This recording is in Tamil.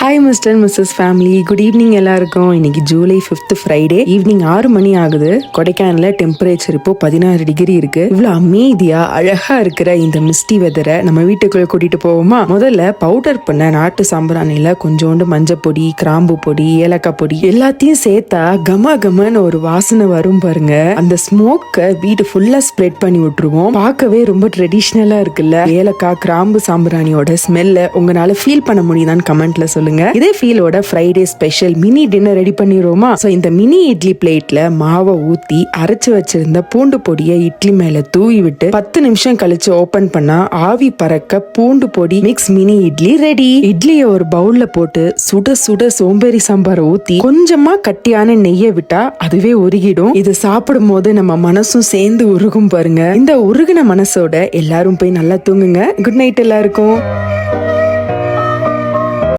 Hi mister missus family, good evening எல்லாருக்கும். இன்னைக்கு ஜூலை 5 ஃப்ரைடே ஈவினிங் 6 மணி ஆகுது. கொடைக்கானல டெம்பரேச்சர் இப்போ 16 டிகிரி இருக்கு. இவ்வளவு அமைதியா அழகா இருக்கிற இந்த மிஸ்டி வெதரை நம்ம வீட்டுக்குள்ள கூட்டிட்டு போவோமா? முதல்ல பவுடர் பண்ண நாட்டு சாம்பிராணில கொஞ்சோண்டு மஞ்சள் பொடி, கிராம்பு பொடி, ஏலக்காய் பொடி எல்லாத்தையும் சேர்த்தா கம கமன்னு ஒரு வாசனை வரும் பாருங்க. அந்த ஸ்மோக்க வீடு ஃபுல்லா ஸ்ப்ரெட் பண்ணி விட்டுருவோம். பார்க்கவே ரொம்ப ட்ரெடிஷ்னலா இருக்குல்ல. ஏலக்காய் கிராம்பு சாம்பிராணியோட ஸ்மெல்ல உங்களால ஃபீல் பண்ண முடியுதான்னு கமெண்ட்ல சொல்லுங்க. இதே ஃபீலோட Friday special mini dinner ready பண்ணிடுவோமா? சோ இந்த மினி இட்லி பிளேட்ல மாவை ஊத்தி அரைச்சு வச்சிருந்த பூண்டு பொடியை இட்லி மேல தூவி விட்டு 10 நிமிஷம் கழிச்சு ஓபன் பண்ணா ஆவி பறக்க பூண்டு பொடி மிக்ஸ் மினி இட்லி ரெடி. இட்லியை ஒரு பவுல்ல போட்டு சுட சுட சோம்பேறி சாம்பார் ஊத்தி கொஞ்சமா கட்டியான நெய்யை விட்டா அதுவே உருகிடும். இது சாப்பிடும் போது நம்ம மனசும் சேர்ந்து உருகும் பாருங்க. இந்த உருகின மனசோட எல்லாரும் போய் நல்லா தூங்குங்க. குட் நைட் எல்லாருக்கும்.